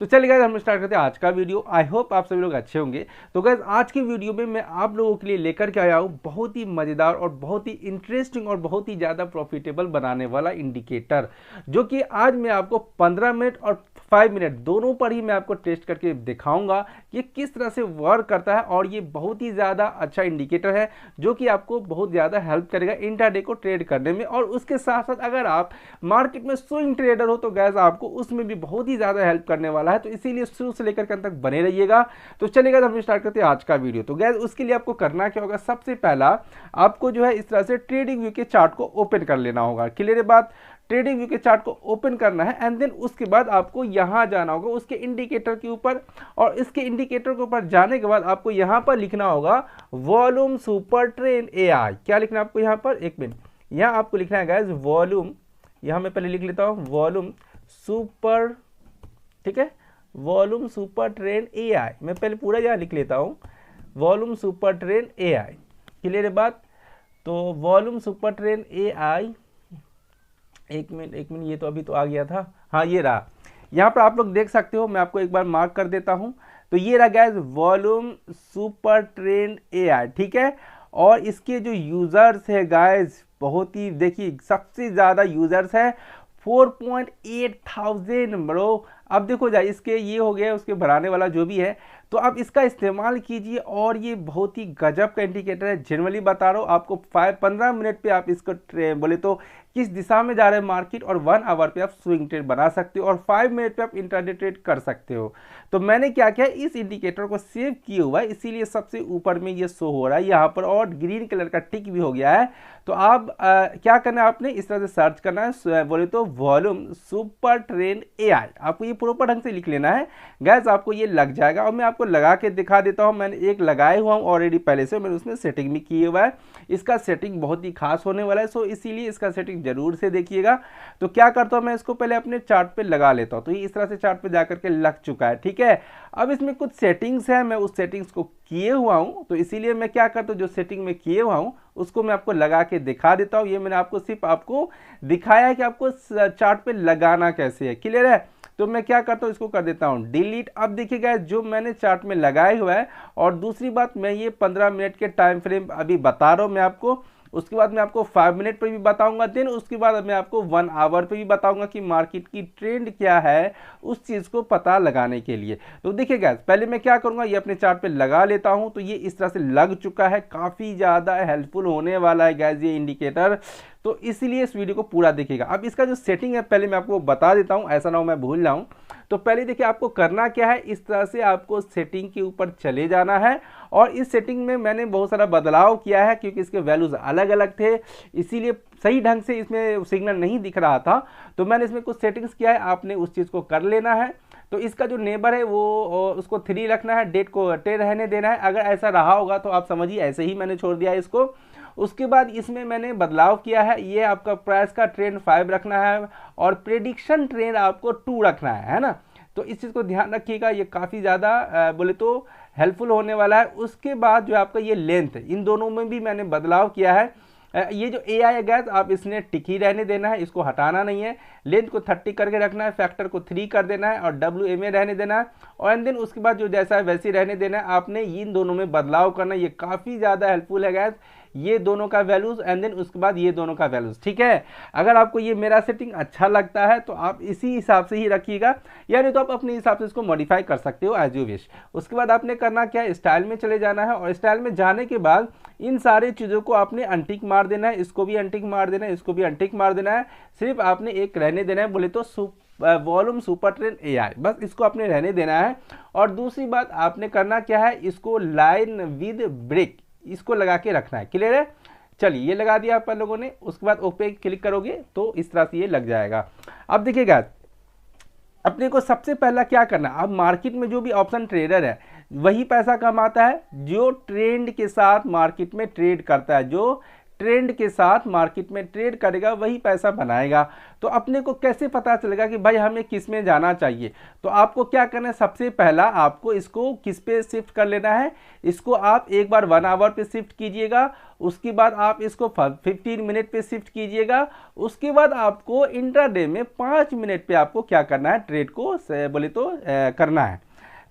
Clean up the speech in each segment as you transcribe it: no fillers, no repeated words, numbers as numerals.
तो चलिए गाइस हम स्टार्ट करते हैं आज का वीडियो। आई होप आप सभी लोग अच्छे होंगे। तो गाइस आज की वीडियो में मैं आप लोगों के लिए लेकर के आया हूँ बहुत ही मज़ेदार और बहुत ही इंटरेस्टिंग और बहुत ही ज़्यादा प्रॉफिटेबल बनाने वाला इंडिकेटर, जो कि आज मैं आपको 15 मिनट और 5 मिनट दोनों पर ही मैं आपको टेस्ट करके दिखाऊंगा कि किस तरह से वर्क करता है। और ये बहुत ही ज़्यादा अच्छा इंडिकेटर है जो कि आपको बहुत ज़्यादा हेल्प करेगा इंट्राडे को ट्रेड करने में। और उसके साथ साथ अगर आप मार्केट में स्विंग ट्रेडर हो तो गैस आपको उसमें भी बहुत ही ज़्यादा हेल्प करने वाला है। तो इसीलिए शुरू से लेकर के अंत तक बने रहिएगा। तो चलिएगा हम स्टार्ट करते हैं आज का वीडियो। तो गैस उसके लिए आपको करना क्या होगा, सबसे पहला आपको जो है इस तरह से ट्रेडिंग व्यू के चार्ट को ओपन कर लेना होगा। क्लियर है बात। ट्रेडिंग व्यू के चार्ट को ओपन करना है एंड देन उसके बाद आपको यहां जाना होगा उसके इंडिकेटर के ऊपर। और इसके इंडिकेटर के ऊपर जाने के बाद आपको यहां पर लिखना होगा वॉल्यूम सुपर ट्रेंड एआई। क्या लिखना है आपको यहां पर, एक मिनट, यहां आपको लिखना है गाइस वॉल्यूम, यहां मैं पहले लिख लेता हूं वॉल्यूम सुपर, ठीक है, वॉल्यूम सुपर ट्रेंड एआई। मैं पहले पूरा यहां लिख लेता हूं volume super trend AI. Clear है बात। तो वॉल्यूम सुपर ट्रेंड एआई, एक मिनट ये तो अभी तो आ गया था, हाँ ये रहा। यहाँ पर आप लोग देख सकते हो, मैं आपको एक बार मार्क कर देता हूँ। तो ये रहा gas volume super trend AI, ठीक है। और इसके जो यूजर्स है गाइस, बहुत ही देखिए सबसे ज़्यादा यूजर्स है 4.8 थाउजेंड ब्रो। अब देखो जाए इसके ये हो गया उसके बढ़ाने वाला जो भी है, तो आप इसका इस्तेमाल कीजिए। और ये बहुत ही गजब का इंडिकेटर है, जनरली बता रहा हूँ आपको। 15 मिनट पे आप इसको बोले तो किस दिशा में जा रहे हैं मार्केट, और 1 आवर पे आप स्विंग ट्रेड बना सकते हो, और 5 मिनट पे आप इंट्राडे ट्रेड कर सकते हो। तो मैंने क्या किया, इस इंडिकेटर को सेव किया हुआ है, इसीलिए सबसे ऊपर में ये शो हो रहा है यहाँ पर, और ग्रीन कलर का टिक भी हो गया है। तो आप क्या करना है, आपने इस तरह से सर्च करना है, बोले तो वॉल्यूम सुपर ट्रेंड एआई। आपको ये प्रॉपर ढंग से लिख लेना है गैस, आपको ये लग जाएगा। और मैं आपको लगा के दिखा देता हूँ, मैंने एक लगाए हुआ हूँ ऑलरेडी पहले से, मैंने उसमें सेटिंग भी किए हुआ है। इसका सेटिंग बहुत ही खास होने वाला है, सो इसीलिए इसका सेटिंग जरूर से देखिएगा। तो क्या करता हूँ मैं, इसको पहले अपने चार्ट पे लगा लेता हूँ। तो ये इस तरह से चार्ट पे जाकर के लग चुका है, ठीक है। अब इसमें कुछ सेटिंग्स है, मैं उस सेटिंग्स को किए हुआ हूँ, तो इसीलिए मैं क्या करता हूँ, जो सेटिंग में किए हुआ हूँ उसको मैं आपको लगा के दिखा देता हूँ। ये मैंने आपको सिर्फ आपको दिखाया है कि आपको चार्ट पे लगाना कैसे है। क्लियर है। तो मैं क्या करता हूँ, इसको कर देता हूँ डिलीट। अब देखिएगा जो मैंने चार्ट में लगाए हुआ है। और दूसरी बात, मैं ये 15 मिनट के टाइम फ्रेम अभी बता रहा हूँ मैं आपको, उसके बाद मैं आपको 5 मिनट पर भी बताऊंगा, देन उसके बाद मैं आपको 1 आवर पे भी बताऊंगा कि मार्केट की ट्रेंड क्या है, उस चीज़ को पता लगाने के लिए। तो देखिए गाइस, पहले मैं क्या करूंगा, ये अपने चार्ट पे लगा लेता हूं। तो ये इस तरह से लग चुका है, काफ़ी ज़्यादा हेल्पफुल होने वाला है गाइस ये इंडिकेटर। तो इसलिए इस वीडियो को पूरा देखिएगा। अब इसका जो सेटिंग है पहले मैं आपको बता देता हूँ, ऐसा ना हो मैं भूल जाऊँ। तो पहले देखिए आपको करना क्या है, इस तरह से आपको सेटिंग के ऊपर चले जाना है। और इस सेटिंग में मैंने बहुत सारा बदलाव किया है, क्योंकि इसके वैल्यूज़ अलग अलग थे, इसीलिए सही ढंग से इसमें सिग्नल नहीं दिख रहा था। तो मैंने इसमें कुछ सेटिंग्स किया है, आपने उस चीज़ को कर लेना है। तो इसका जो नेबर है वो उसको 3 रखना है, डेट को 10 रहने देना है। अगर ऐसा रहा होगा तो आप समझिए ऐसे ही मैंने छोड़ दिया है इसको। उसके बाद इसमें मैंने बदलाव किया है, ये आपका प्राइस का ट्रेंड 5 रखना है, और प्रेडिक्शन ट्रेंड आपको 2 रखना है ना। तो इस चीज़ को ध्यान रखिएगा, ये काफ़ी ज़्यादा बोले तो हेल्पफुल होने वाला है। उसके बाद जो आपका ये लेंथ है, इन दोनों में भी मैंने बदलाव किया है। ये जो एआई है गैस, आप इसने टिक ही रहने देना है, इसको हटाना नहीं है। लेंथ को 30 करके रखना है, फैक्टर को 3 कर देना है, और WMA रहने देना है। और एंड देन उसके बाद जो जैसा है वैसे रहने देना है। आपने इन दोनों में बदलाव करना है, ये काफ़ी ज़्यादा हेल्पफुल है गैस, ये दोनों का वैल्यूज एंड देन उसके बाद ये दोनों का वैल्यूज, ठीक है। अगर आपको ये मेरा सेटिंग अच्छा लगता है तो आप इसी हिसाब से ही रखिएगा, यानी तो आप अपने हिसाब से इसको मॉडिफाई कर सकते हो एज यू विश। उसके बाद आपने करना क्या है, स्टाइल में चले जाना है, और स्टाइल में जाने के बाद इन सारी चीज़ों को आपने अनटिक मार देना है, इसको भी अनटिक मार देना है, इसको भी अनटिक मार देना है। सिर्फ आपने एक रहने देना है, बोले तो वॉल्यूम सुपर ट्रेंड एआई, बस इसको आपने रहने देना है। और दूसरी बात आपने करना क्या है, इसको लाइन विद ब्रेक इसको लगा के रखना है। क्लियर है। चलिए ये लगा दिया आप लोगों ने। उसके बाद ओके क्लिक करोगे तो इस तरह से ये लग जाएगा। अब देखिएगा अपने को सबसे पहला क्या करना है, अब मार्केट में जो भी ऑप्शन ट्रेडर है वही पैसा कमाता है जो ट्रेंड के साथ मार्केट में ट्रेड करता है, जो ट्रेंड के साथ मार्केट में ट्रेड करेगा वही पैसा बनाएगा। तो अपने को कैसे पता चलेगा कि भाई हमें किस में जाना चाहिए? तो आपको क्या करना है, सबसे पहला आपको इसको किस पे शिफ्ट कर लेना है, इसको आप एक बार 1 आवर पे शिफ्ट कीजिएगा, उसके बाद आप इसको 15 मिनट पे शिफ्ट कीजिएगा, उसके बाद आपको इंट्राडे में 5 मिनट पे आपको क्या करना है, ट्रेड को बोले तो करना है।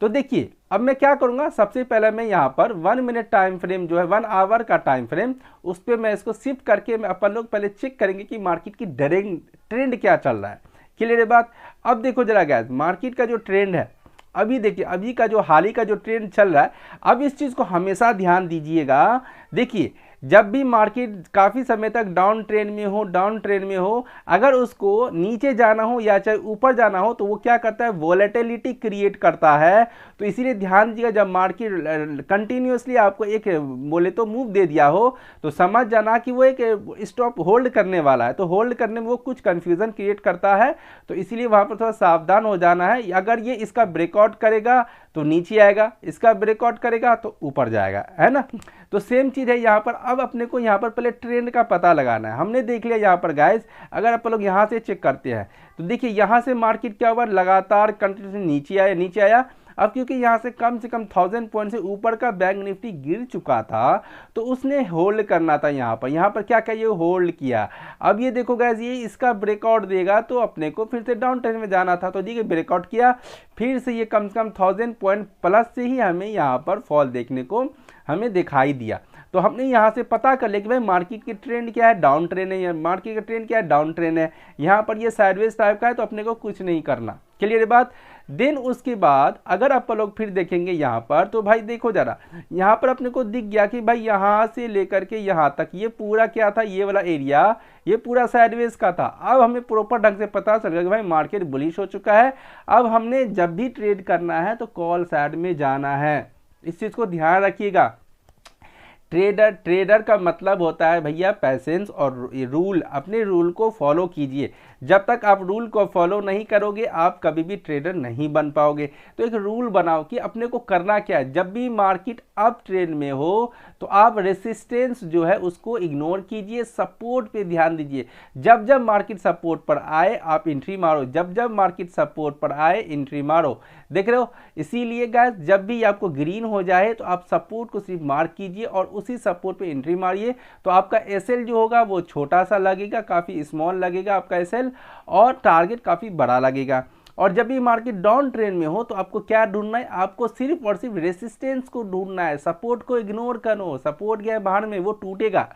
तो देखिए अब मैं क्या करूंगा, सबसे पहले मैं यहाँ पर 1 मिनट टाइम फ्रेम जो है 1 आवर का टाइम फ्रेम, उस पर मैं इसको शिफ्ट करके मैं अपन लोग पहले चेक करेंगे कि मार्केट की ट्रेंड क्या चल रहा है। क्लियर है बात? अब देखो जरा गाइस, मार्केट का जो ट्रेंड है अभी देखिए, अभी का जो हाल ही का जो ट्रेंड चल रहा है, अब इस चीज़ को हमेशा ध्यान दीजिएगा। देखिए जब भी मार्केट काफ़ी समय तक डाउन ट्रेंड में हो, अगर उसको नीचे जाना हो या चाहे ऊपर जाना हो तो वो क्या करता है, वोलेटिलिटी क्रिएट करता है। तो इसीलिए ध्यान दीजिएगा, जब मार्केट कंटिन्यूसली आपको एक बोले तो मूव दे दिया हो तो समझ जाना कि वो एक स्टॉप होल्ड करने वाला है। तो होल्ड करने में वो कुछ कंफ्यूजन क्रिएट करता है, तो इसीलिए वहाँ पर थोड़ा सावधान हो जाना है। अगर ये इसका ब्रेकआउट करेगा तो नीचे आएगा, इसका ब्रेकआउट करेगा तो ऊपर जाएगा, है ना। तो सेम चीज़ है यहाँ पर। अब अपने को यहाँ पर पहले ट्रेंड का पता लगाना है। हमने देख लिया यहाँ पर गाइस, अगर आप लोग यहाँ से चेक करते हैं तो देखिए यहाँ से मार्केट क्या हुआ, लगातार कंटिन्यूसली नीचे आया। अब क्योंकि यहाँ से कम 1000 पॉइंट से ऊपर का बैंक निफ्टी गिर चुका था तो उसने होल्ड करना था। यहाँ पर क्या ये होल्ड किया। अब ये देखो गाइस, ये इसका ब्रेकआउट देगा तो अपने को फिर से डाउन ट्रेंड में जाना था, तो देखिए ब्रेकआउट किया, फिर से ये कम से कम 1000 पॉइंट प्लस से ही हमें यहाँ पर फॉल देखने को हमें दिखाई दिया। तो हमने यहाँ से पता कर लिया कि भाई मार्केट की ट्रेंड क्या है, डाउन ट्रेंड है, मार्केट का ट्रेंड क्या है, डाउन ट्रेंड है। यहाँ पर ये साइडवेज टाइप का है तो अपने को कुछ नहीं करना। क्लियर बात? देन उसके बाद अगर आप लोग फिर देखेंगे यहाँ पर, तो भाई देखो जरा, यहाँ पर अपने को दिख गया कि भाई यहाँ से लेकर के यहाँ तक ये पूरा क्या था, ये वाला एरिया ये पूरा साइडवेज का था। अब हमें प्रॉपर ढंग से पता चल गया कि भाई मार्केट बुलिश हो चुका है। अब हमने जब भी ट्रेड करना है तो कॉल साइड में जाना है, इस चीज़ को ध्यान रखिएगा। ट्रेडर का मतलब होता है भैया पैसेंस और रूल, अपने रूल को फॉलो कीजिए। जब तक आप रूल को फॉलो नहीं करोगे आप कभी भी ट्रेडर नहीं बन पाओगे। तो एक रूल बनाओ कि अपने को करना क्या है। जब भी मार्केट अप ट्रेंड में हो तो आप रेसिस्टेंस जो है उसको इग्नोर कीजिए, सपोर्ट पे ध्यान दीजिए। जब जब मार्केट सपोर्ट पर आए आप एंट्री मारो, जब जब मार्केट सपोर्ट पर आए एंट्री मारो। देख रहे हो? इसीलिए गाइस जब भी आपको ग्रीन हो जाए तो आप सपोर्ट को सिर्फ मार्क कीजिए और उसी सपोर्ट पे एंट्री मारिए। तो आपका एसएल जो होगा वो छोटा सा लगेगा, काफ़ी स्मॉल लगेगा आपका एसएल, और टारगेट काफ़ी बड़ा लगेगा। और जब भी मार्केट डाउन ट्रेंड में हो तो आपको क्या ढूंढना है, आपको सिर्फ और सिर्फ रेसिस्टेंस को ढूंढना है। सपोर्ट को इग्नोर करो, सपोर्ट गया बाहर में वो टूटेगा,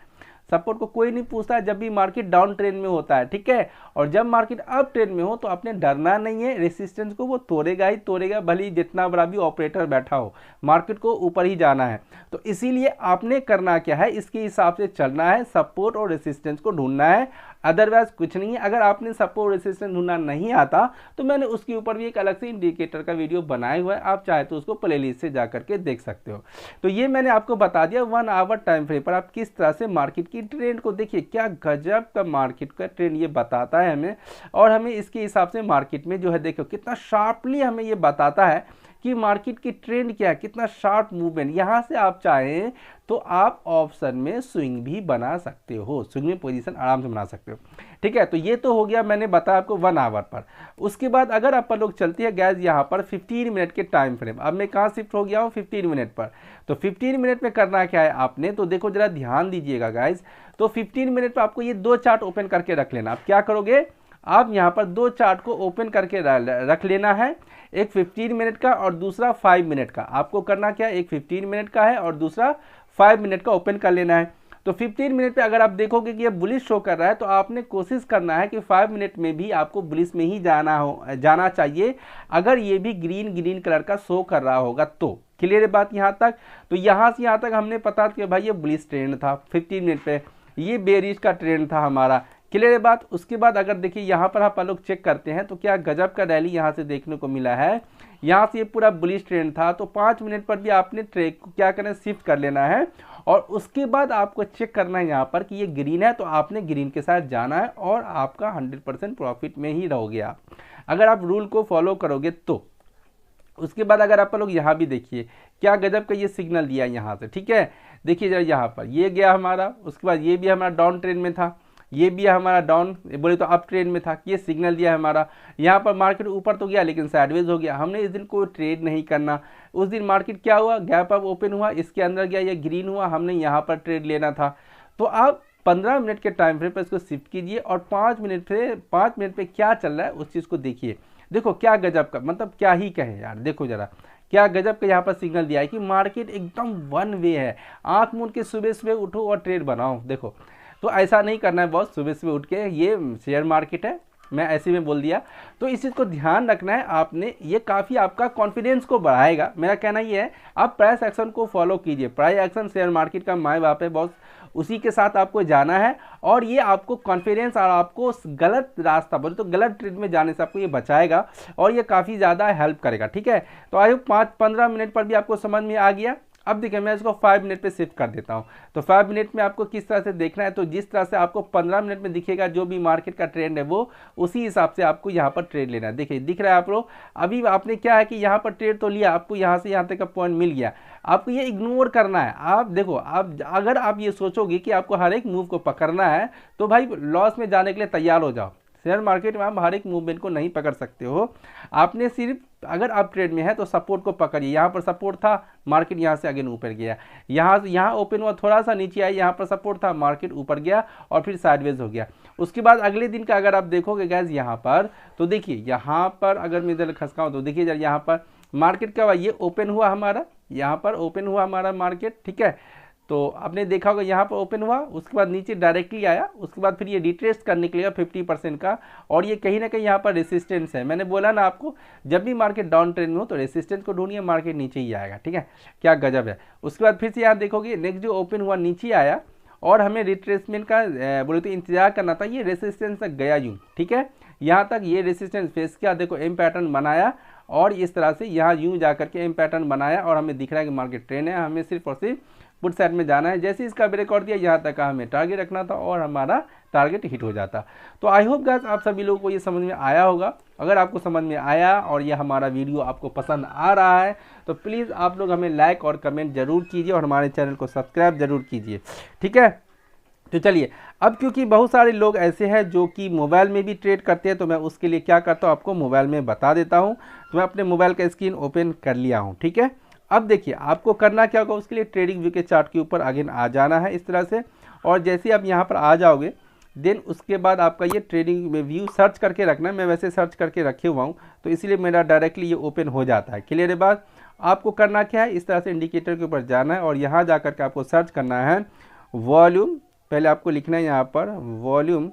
सपोर्ट को कोई नहीं पूछता है जब भी मार्केट डाउन ट्रेंड में होता है, ठीक है। और जब मार्केट अप ट्रेंड में हो तो आपने डरना नहीं है, रेसिस्टेंस को वो तोड़ेगा ही तोड़ेगा, भले ही जितना बड़ा भी ऑपरेटर बैठा हो, मार्केट को ऊपर ही जाना है। तो इसीलिए आपने करना क्या है, इसके हिसाब से चलना है, सपोर्ट और रेसिस्टेंस को ढूंढना है, अदरवाइज कुछ नहीं है। अगर आपने सपोर्ट रेसिस्टेंस ढूंढना नहीं आता तो मैंने उसके ऊपर भी एक अलग से इंडिकेटर का वीडियो बनाया हुआ है, आप चाहे तो उसको प्लेलिस्ट से जा करके देख सकते हो। तो ये मैंने आपको बता दिया 1 आवर टाइम फ्रेम पर आप किस तरह से मार्केट की ट्रेंड को देखिए। क्या गजब का मार्केट का ट्रेंड ये बताता है हमें, और हमें इसके हिसाब से मार्केट में जो है देखो कितना शार्पली हमें ये बताता है कि मार्केट की ट्रेंड क्या है, कितना शार्प मूवमेंट। यहाँ से आप चाहें तो आप ऑप्शन में स्विंग भी बना सकते हो, स्विंग में पोजीशन आराम से बना सकते हो, ठीक है। तो ये तो हो गया, मैंने बताया आपको 1 आवर पर। उसके बाद अगर आप लोग चलती है गैस यहाँ पर 15 मिनट के टाइम फ्रेम, अब मैं कहाँ शिफ्ट हो गया हूँ 15 मिनट पर। तो 15 मिनट में करना क्या है आपने, तो देखो जरा ध्यान दीजिएगा गाइज। तो 15 मिनट पर आपको ये 2 चार्ट ओपन करके रख लेना। आप क्या करोगे, आप यहाँ पर 2 चार्ट को ओपन करके रख लेना है, एक 15 मिनट का और दूसरा 5 मिनट का। आपको करना क्या है, एक 15 मिनट का है और दूसरा 5 मिनट का ओपन कर लेना है। तो 15 मिनट पे अगर आप देखोगे कि ये बुलिश शो कर रहा है तो आपने कोशिश करना है कि 5 मिनट में भी आपको बुलिश में ही जाना चाहिए, अगर ये भी ग्रीन कलर का शो कर रहा होगा तो। क्लियर है बात यहाँ तक? तो यहाँ से यहाँ तक हमने पता कि भाई ये बुलिश ट्रेंड था, 15 मिनट पे ये बेरिश का ट्रेंड था हमारा। क्लियर है बात? उसके बाद अगर देखिए यहाँ पर आप लोग चेक करते हैं तो क्या गजब का रैली यहाँ से देखने को मिला है। यहाँ से ये पूरा बुलिश ट्रेंड था, तो 5 मिनट पर भी आपने ट्रेड को क्या करना है, शिफ्ट कर लेना है। और उसके बाद आपको चेक करना है यहाँ पर कि ये ग्रीन है तो आपने ग्रीन के साथ जाना है और आपका 100% प्रॉफिट में ही रहोगे आप, अगर आप रूल को फॉलो करोगे तो। उसके बाद अगर आप लोग यहाँ भी देखिए क्या गजब का ये सिग्नल दिया यहाँ से, ठीक है। देखिए जरा यहाँ पर ये गया हमारा, उसके बाद ये भी हमारा डाउन ट्रेंड में था, ये भी हमारा डाउन बोले तो अप ट्रेंड में था, ये सिग्नल दिया हमारा। यहाँ पर मार्केट ऊपर तो गया लेकिन साइडवेज हो गया। हमने इस दिन कोई ट्रेड नहीं करना। उस दिन मार्केट क्या हुआ, गैप अप ओपन हुआ, इसके अंदर गया, ये ग्रीन हुआ, हमने यहाँ पर ट्रेड लेना था। तो आप 15 मिनट के टाइम फ्रेम पर इसको शिफ्ट कीजिए और 5 मिनट पे क्या चल रहा है उस चीज़ को देखिए। देखो क्या गजब का, मतलब क्या ही कहें यार, देखो जरा क्या गजब का यहाँ पर सिग्नल दिया है कि मार्केट एकदम वन वे है। आंख मूंद के सुबह सुबह उठो और ट्रेड बनाओ। देखो तो ऐसा नहीं करना है बॉस, सुबह सुबह उठ के ये शेयर मार्केट है मैं ऐसे में बोल दिया। तो इस चीज़ को ध्यान रखना है आपने, ये काफ़ी आपका कॉन्फिडेंस को बढ़ाएगा। मेरा कहना ये है आप प्राइस एक्शन को फॉलो कीजिए। प्राइस एक्शन शेयर मार्केट का माय बाप है बॉस, उसी के साथ आपको जाना है और ये आपको कॉन्फिडेंस और आपको गलत रास्ता बोले तो गलत ट्रेड में जाने से आपको ये बचाएगा और ये काफ़ी ज़्यादा हेल्प करेगा। ठीक है, तो आई होप 5-15 मिनट पर भी आपको समझ में आ गया। अब देखिए मैं इसको 5 मिनट पे शिफ्ट कर देता हूँ। तो 5 मिनट में आपको किस तरह से देखना है, तो जिस तरह से आपको 15 मिनट में दिखेगा जो भी मार्केट का ट्रेंड है वो उसी हिसाब से आपको यहाँ पर ट्रेड लेना है। देखिए दिख रहा है आप लोग, अभी आपने क्या है कि यहाँ पर ट्रेड तो लिया, आपको यहाँ से यहाँ तक का पॉइंट मिल गया, आपको ये इग्नोर करना है। आप देखो आप अगर आप ये सोचोगे कि आपको हर एक मूव को पकड़ना है तो भाई लॉस में जाने के लिए तैयार हो जाओ। शेयर मार्केट में आप हर एक मूवमेंट को नहीं पकड़ सकते हो। आपने सिर्फ अगर आप ट्रेड में है तो सपोर्ट को पकड़िए। यहाँ पर सपोर्ट था, मार्केट यहाँ से अगेन ऊपर गया, यहाँ ओपन हुआ, थोड़ा सा नीचे आई, यहाँ पर सपोर्ट था, मार्केट ऊपर गया और फिर साइडवेज हो गया। उसके बाद अगले दिन का अगर आप देखोगे गैस यहाँ पर, तो देखिए यहाँ पर अगर मैं इधर खसकाऊँ तो देखिए जरा यहाँ पर मार्केट क्या हुआ, ये ओपन हुआ हमारा, यहाँ पर ओपन हुआ हमारा मार्केट। ठीक है, तो आपने देखा होगा यहाँ पर ओपन हुआ, उसके बाद नीचे डायरेक्टली आया, उसके बाद फिर ये रिट्रेस करने के लिए 50% का, और ये कहीं ना कहीं यहाँ पर रेसिस्टेंस है। मैंने बोला ना आपको जब भी मार्केट डाउन ट्रेंड में हो तो रेसिस्टेंस को ढूंढिए, मार्केट नीचे ही आएगा। ठीक है, क्या गजब है। उसके बाद फिर से यहाँ देखोगे नेक्स्ट जो ओपन हुआ नीचे आया और हमें रिट्रेसमेंट का बोले तो इंतजार करना था, ये रेसिस्टेंस तक गया यूँ। ठीक है, यहाँ तक ये रेसिस्टेंस फेस किया, देखो एम पैटर्न बनाया और इस तरह से यहाँ यूँ जा करके एम पैटर्न बनाया और हमें दिख रहा है कि मार्केट ट्रेंड है, हमें सिर्फ और सिर्फ पुट साइड में जाना है। जैसे इसका ब्रेकआउट दिया यहाँ तक का हमें टारगेट रखना था और हमारा टारगेट हिट हो जाता। तो आई होप गाइस आप सभी लोगों को ये समझ में आया होगा। अगर आपको समझ में आया और ये हमारा वीडियो आपको पसंद आ रहा है तो प्लीज़ आप लोग हमें लाइक और कमेंट जरूर कीजिए और हमारे चैनल को सब्सक्राइब जरूर कीजिए। ठीक है, तो चलिए अब क्योंकि बहुत सारे लोग ऐसे हैं जो कि मोबाइल में भी ट्रेड करते हैं, तो मैं उसके लिए क्या करता हूँ आपको मोबाइल में बता देता हूँ। तो मैं अपने मोबाइल का स्क्रीन ओपन कर लिया हूँ। ठीक है, अब देखिए आपको करना क्या होगा, उसके लिए ट्रेडिंग व्यू के चार्ट के ऊपर अगेन आ जाना है इस तरह से, और जैसे आप यहाँ पर आ जाओगे देन उसके बाद आपका ये ट्रेडिंग में व्यू सर्च करके रखना है। मैं वैसे सर्च करके रखे हुआ हूँ तो इसलिए मेरा डायरेक्टली ये ओपन हो जाता है। क्लियर है बात। आपको करना क्या है, इस तरह से इंडिकेटर के ऊपर जाना है और यहाँ जा करके आपको सर्च करना है वॉल्यूम, पहले आपको लिखना है यहाँ पर वॉल्यूम।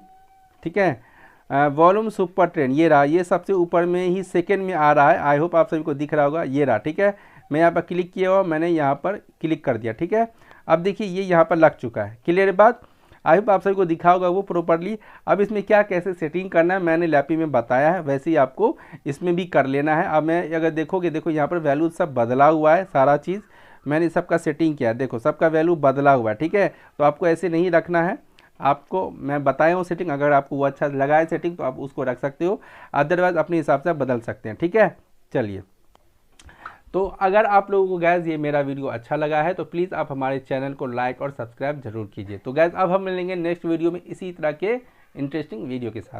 ठीक है, वॉल्यूम सुपर ट्रेंड, ये रहा, ये सबसे ऊपर में ही सेकेंड में आ रहा है। आई होप आप सभी को दिख रहा होगा, ये रहा। ठीक है, मैं यहाँ पर क्लिक किया हुआ, मैंने यहाँ पर क्लिक कर दिया। ठीक है, अब देखिए ये यहाँ पर लग चुका है। क्लियर बात, आई होप आप सभी को दिखा होगा वो प्रॉपर्ली। अब इसमें क्या कैसे सेटिंग करना है मैंने लैपी में बताया है, वैसे ही आपको इसमें भी कर लेना है। अब मैं अगर देखोगे, देखो यहाँ पर वैल्यू सब बदला हुआ है, सारा चीज़ मैंने सबका सेटिंग किया है, देखो सबका वैल्यू बदला हुआ है। ठीक है, तो आपको ऐसे नहीं रखना है, आपको मैं बताया हूँ सेटिंग, अगर आपको वो अच्छा लगा है सेटिंग तो आप उसको रख सकते हो, अदरवाइज अपने हिसाब से बदल सकते हैं। ठीक है, चलिए तो अगर आप लोगों को गैस ये मेरा वीडियो अच्छा लगा है तो प्लीज़ आप हमारे चैनल को लाइक और सब्सक्राइब जरूर कीजिए। तो गैस अब हम मिलेंगे नेक्स्ट वीडियो में इसी तरह के इंटरेस्टिंग वीडियो के साथ।